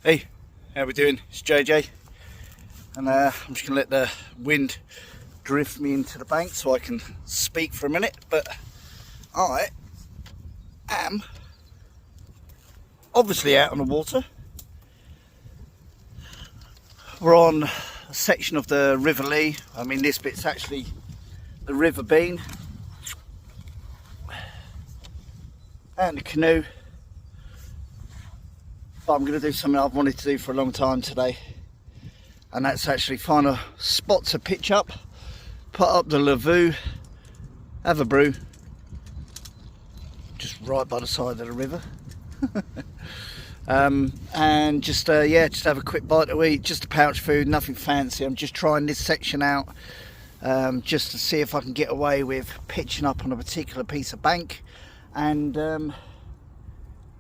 Hey, how we doing? It's JJ, and I'm just gonna let the wind drift me into the bank so I can speak for a minute. But I am obviously out on the water. We're on a section of the River Lee. I mean, this bit's actually the River Bean and the Canoe. But I'm going to do something I've wanted to do for a long time today, and that's actually find a spot to pitch up, put up the lavvu, have a brew, just right by the side of the river, and just have a quick bite to eat. Just a pouch food, nothing fancy. I'm just trying this section out, just to see if I can get away with pitching up on a particular piece of bank and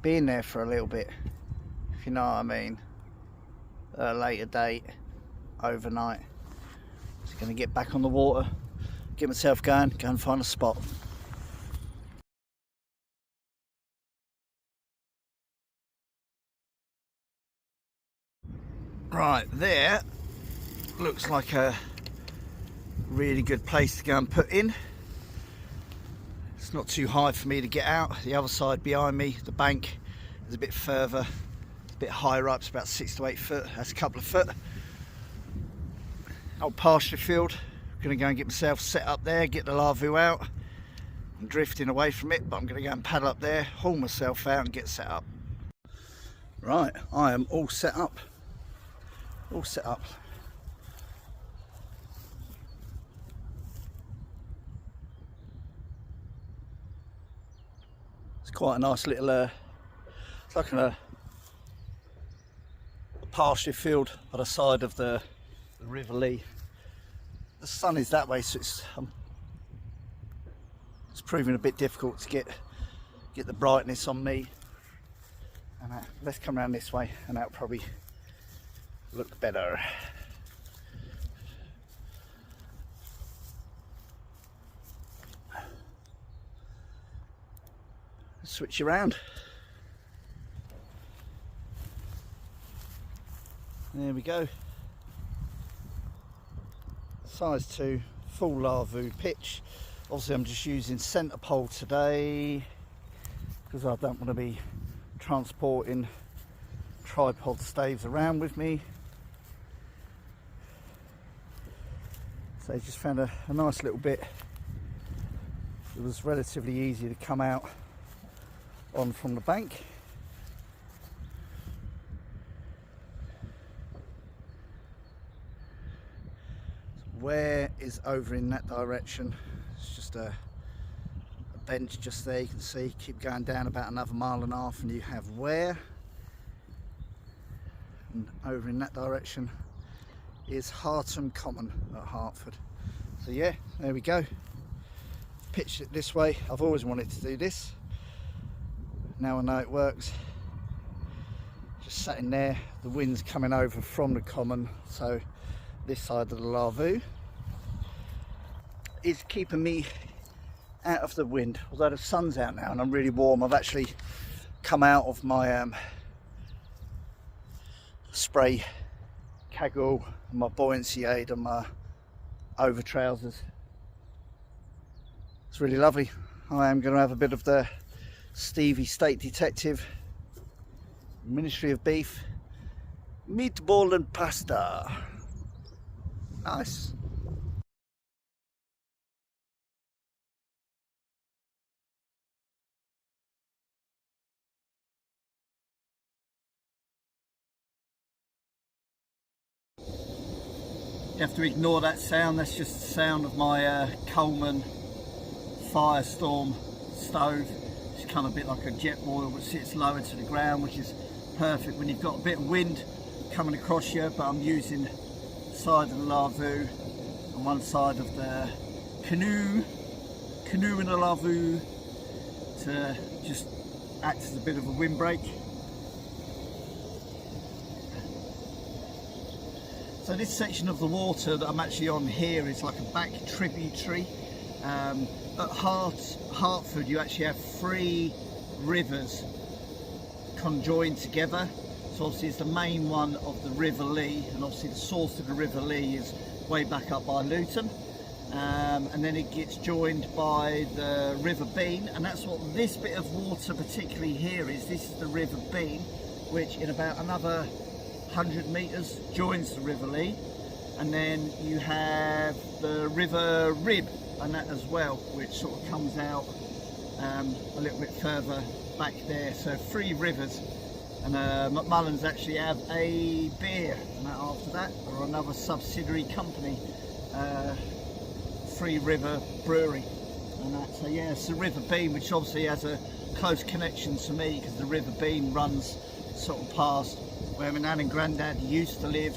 being there for a little bit. You know what I mean, at a later date, overnight. Just going to get back on the water, get myself going, go and find a spot. Right, there looks like a really good place to go and put in. It's not too high for me to get out. The other side behind me, the bank, is a bit further. A bit higher up, it's about 6 to 8 foot. That's a couple of foot. Old pasture field. I'm going to go and get myself set up there, get the lavvu out. I'm drifting away from it, but I'm going to go and paddle up there, haul myself out and get set up. Right, I am all set up. All set up. It's quite a nice little, it's like a pasture field by the side of the River Lee. The sun is that way, so it's proving a bit difficult to get the brightness on me. And let's come around this way, and that'll probably look better. Switch around. There we go. Size 2, full lavvu pitch. Obviously I'm just using centre pole today because I don't want to be transporting tripod staves around with me. So I just found a nice little bit. It was relatively easy to come out on from the bank. Where is over in that direction. It's just a bench just there, you can see. Keep going down about another 1.5 miles and you have where. And over in that direction is Hartham Common at Hertford. So yeah, there we go. Pitched it this way. I've always wanted to do this. Now I know it works. Just sat in there. The wind's coming over from the common, so this side of the lavvu is keeping me out of the wind, although the sun's out now and I'm really warm. I've actually come out of my spray caggle, my buoyancy aid and my over trousers. It's really lovely. I am going to have a bit of the Stevie State Detective Ministry of Beef meatball and pasta. Nice. You have to ignore that sound. That's just the sound of my Coleman Firestorm stove. It's kind of a bit like a jet boil which sits lower to the ground, which is perfect when you've got a bit of wind coming across you. But I'm using side of the lavvu and one side of the canoe and the lavvu to just act as a bit of a windbreak. So this section of the water that I'm actually on here is like a back tributary. At Hertford you actually have 3 rivers conjoined together. So obviously it's the main one of the River Lee, and obviously the source of the River Lee is way back up by Luton. And then it gets joined by the River Bean, and that's what this bit of water particularly here is. This is the River Bean, which in about another 100 metres joins the River Lee. And then you have the River Rib and that as well, which sort of comes out a little bit further back there. So 3 rivers, and McMullen's actually have a beer and that after that, or another subsidiary company, 3 River Brewery and that. So yeah, it's the River Bean, which obviously has a close connection to me because the River Bean runs sort of past where my nan and granddad used to live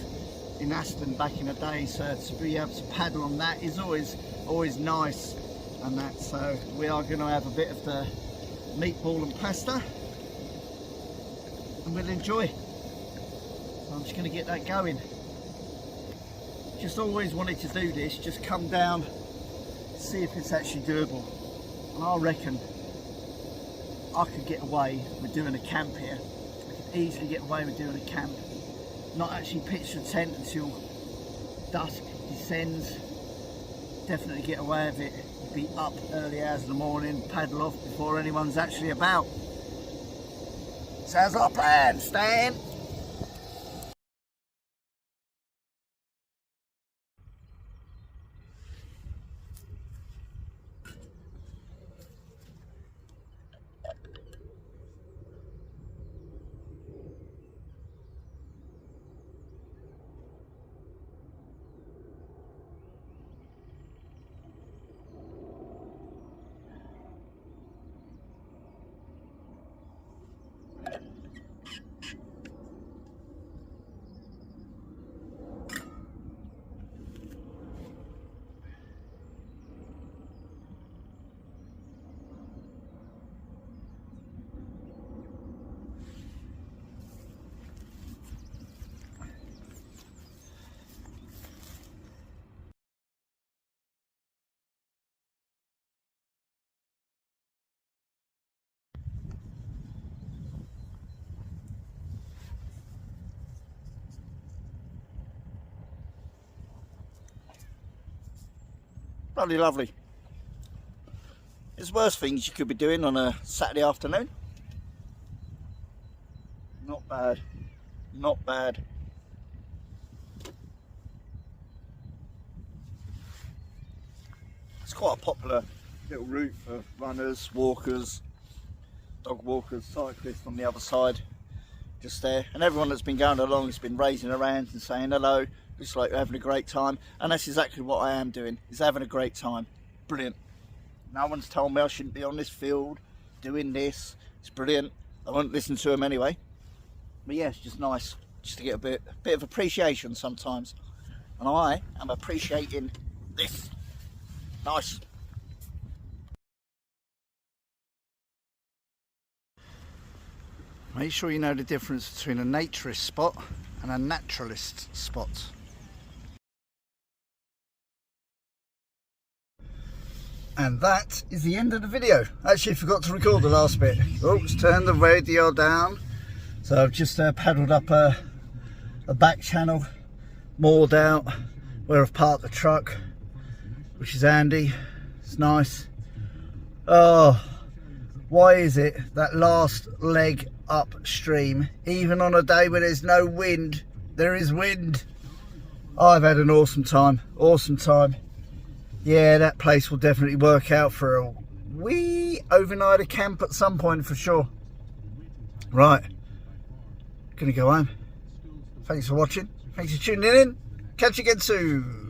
in Aston back in the day. So to be able to paddle on that is always nice and that. So we are going to have a bit of the meatball and pasta and we'll enjoy. So I'm just going to get that going. Just always wanted to do this, just come down, see if it's actually doable. And I reckon I could get away with doing a camp here. I could easily get away with doing a camp. Not actually pitch a tent until dusk descends. Definitely get away with it. Be up early hours in the morning, paddle off before anyone's actually about. Sounds like a plan, Stan. Bloody lovely. There's worse things you could be doing on a Saturday afternoon. Not bad, not bad. It's quite a popular little route for runners, walkers, dog walkers, cyclists on the other side, just there. And everyone that's been going along has been raising their hands and saying hello. Looks like you're having a great time, and that's exactly what I am doing, is having a great time. Brilliant. No one's told me I shouldn't be on this field doing this. It's brilliant. I won't listen to them anyway. But yeah, it's just nice just to get a bit of appreciation sometimes. And I am appreciating this. Nice. Make sure you know the difference between a naturist spot and a naturalist spot. And that is the end of the video. Actually forgot to record the last bit. Oops, turn the radio down. So I've just paddled up a back channel, moored out where I've parked the truck, which is handy. It's nice. Oh, why is it that last leg upstream, even on a day where there's no wind, there is wind? I've had an awesome time, awesome time. Yeah, that place will definitely work out for a wee overnighter camp at some point for sure. Right, gonna go home. Thanks for watching, thanks for tuning in. Catch you again soon.